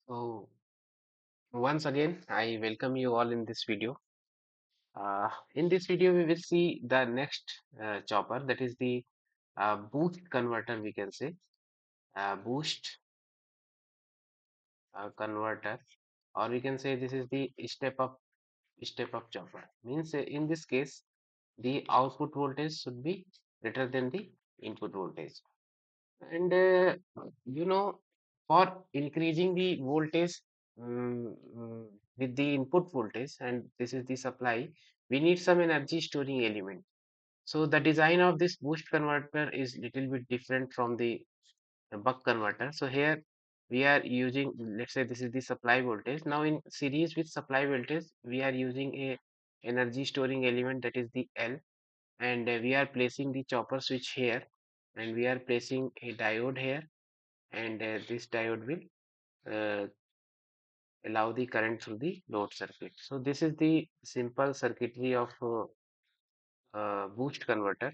So once again, I welcome you all in this video. In this video, we will see the next chopper, that is the boost converter. We can say boost converter, or we can say this is the step up chopper. Means in this case, the output voltage should be greater than the input voltage. And for increasing the voltage with the input voltage, and this is the supply, we need some energy storing element. So the design of this boost converter is little bit different from the buck converter. So here we are using, let's say this is the supply voltage. Now in series with supply voltage, we are using a energy storing element, that is the L, and we are placing the chopper switch here, and we are placing a diode here, and this diode will uh, allow the current through the load circuit. So this is the simple circuitry of boost converter.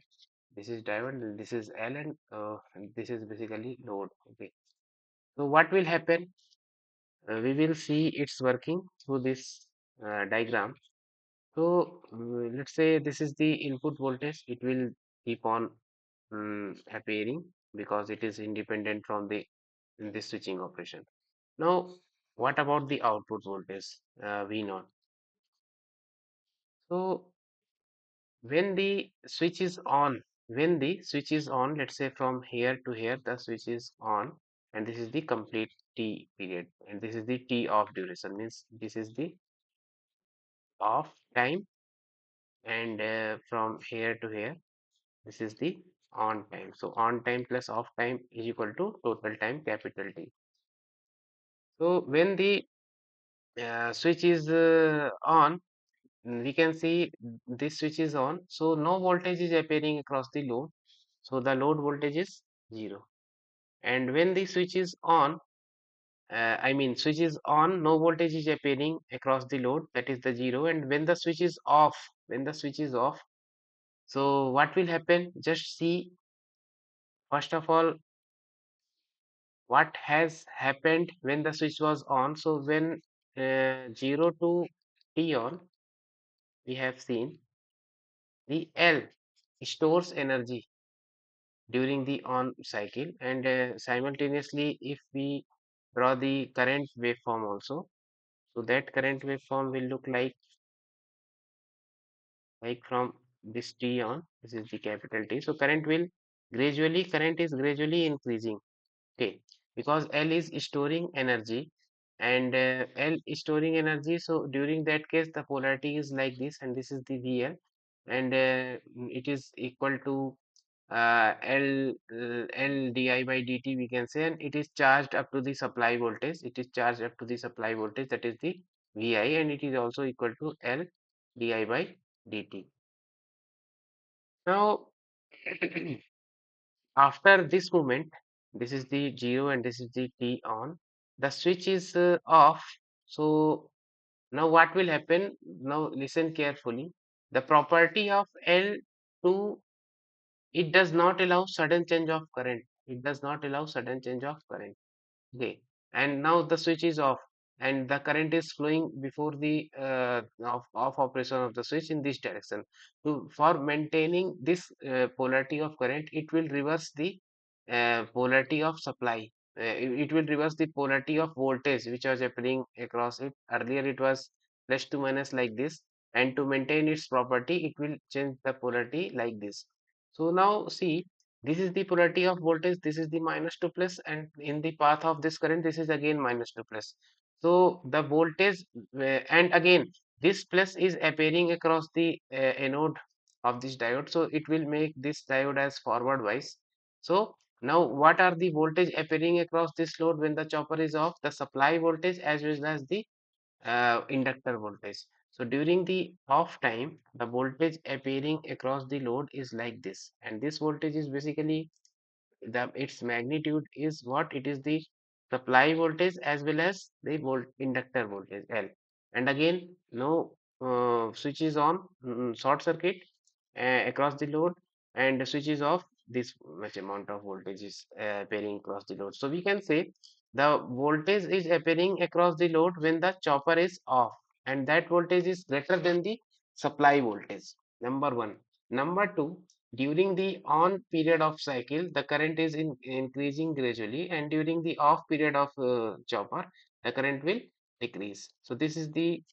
This is diode, and this is L, and this is basically load. Okay. So what will happen? We will see it's working through this diagram. So let's say this is the input voltage. It will keep on appearing because it is independent from the in this switching operation. Now, what about the output voltage? V naught. So when the switch is on, let's say from here to here, the switch is on, and this is the complete T period, and this is the T off duration. Means this is the off time, and from here to here, this is the on time. So on time plus off time is equal to total time, capital T. So when the switch is on, we can see this switch is on, so no voltage is appearing across the load, so the load voltage is 0. And when the switch is on, swwitch is on, no voltage is appearing across the load, that is the 0. And when the switch is off, so what will happen? Just see, first of all, what has happened when the switch was on. So when 0 to T on, we have seen the L stores energy during the on cycle, and simultaneously if we draw the current waveform also, so that current waveform will look like from this T on, this is the capital T. So current is gradually increasing. Okay, because L is storing energy, and L is storing energy. So during that case, the polarity is like this, and this is the VL, and it is equal to L di by dt, we can say, and it is charged up to the supply voltage. It is charged up to the supply voltage, that is the VI, and it is also equal to L di by dt. Now, after this movement, this is the 0 and this is the T on. The switch is off. So now what will happen? Now listen carefully. The property of L2, it does not allow sudden change of current. It does not allow sudden change of current. Okay. And now the switch is off, and the current is flowing before the off operation of the switch in this direction. So for maintaining this polarity of current, it will reverse the polarity of supply. It will reverse the polarity of voltage which was appearing across it. Earlier it was plus to minus like this, and to maintain its property, it will change the polarity like this. So now see, this is the polarity of voltage, this is the minus to plus, and in the path of this current, this is again minus to plus. So the voltage, and again, this plus is appearing across the anode of this diode, so it will make this diode as forward wise. So now what are the voltage appearing across this load when the chopper is off? The supply voltage as well as the inductor voltage. So during the off time, the voltage appearing across the load is like this, and this voltage is basically the its magnitude is what? It is the supply voltage as well as the inductor voltage L. And again, no switch is on, short circuit across the load, and the switch is off. This much amount of voltage is appearing across the load. So we can say The voltage is appearing across the load when the chopper is off, and that voltage is greater than the supply voltage. Number one. Number two, during the on period of cycle, the current is increasing gradually, and during the off period of chopper, the current will decrease. So this is the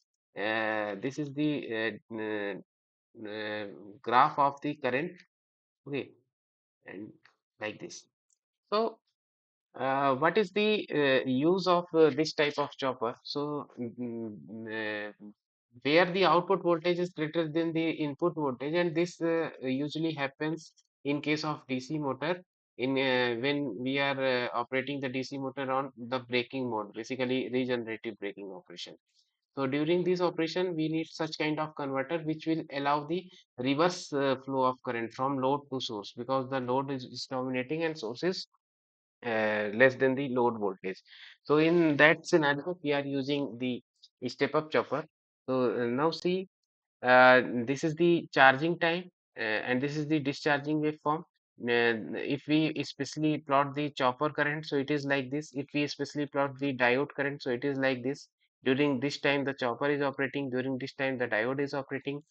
graph of the current. Okay, and like this. So what is the use of this type of chopper? So, where the output voltage is greater than the input voltage, and this usually happens in case of DC motor. In when we are operating the DC motor on the braking mode, basically regenerative braking operation. So during this operation, we need such kind of converter which will allow the reverse flow of current from load to source, because the load is dominating and source is less than the load voltage. So in that scenario, we are using the step up chopper. So now see, this is the charging time, and this is the discharging waveform. If we especially plot the chopper current, so it is like this. If we especially plot the diode current, so it is like this. During this time, the chopper is operating. During this time, the diode is operating.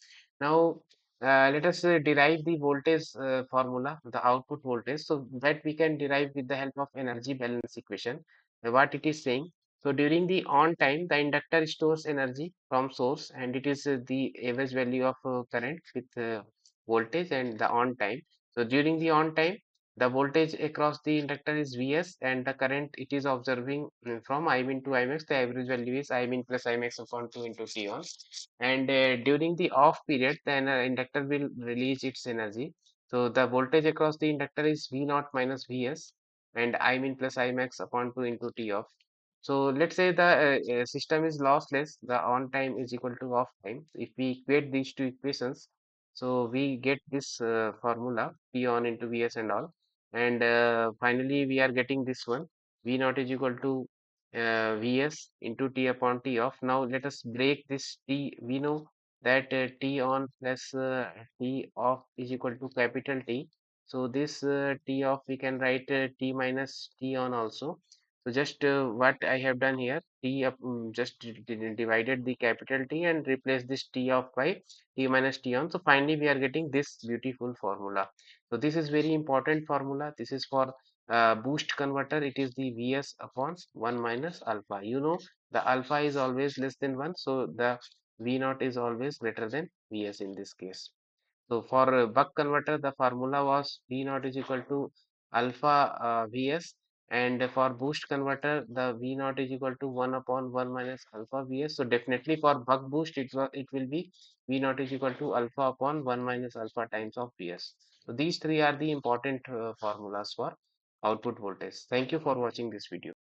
Now, let us derive the voltage formula, the output voltage, so that we can derive with the help of energy balance equation. What it is saying. So during the on time, the inductor stores energy from source, and it is the average value of current with voltage and the on time. So during the on time, the voltage across the inductor is Vs, and the current it is observing from I min to Imax. The average value is I min plus Imax upon 2 into T on. And during the off period, then inductor will release its energy. So the voltage across the inductor is V naught minus Vs, and I min plus Imax upon 2 into T off. So let's say the system is lossless, the on time is equal to off time. If we equate these two equations, so we get this formula P on into Vs and all. And finally, we are getting this one V naught is equal to Vs into T upon T off. Now let us break this T. We know that T on plus T off is equal to capital T. So this T off we can write T minus T on also. So just what I have done here, T up, just divided the capital T and replace this T off by T minus T on. So finally we are getting this beautiful formula. So this is very important formula. This is for boost converter. It is the Vs upon 1 minus alpha. You know the alpha is always less than 1. So the V naught is always greater than Vs in this case. So for buck converter, the formula was V naught is equal to alpha Vs, and for boost converter, the V naught is equal to 1 upon 1 minus alpha Vs. So definitely for buck boost, it will be V naught is equal to alpha upon 1 minus alpha times of Vs. So these three are the important formulas for output voltage. Thank you for watching this video.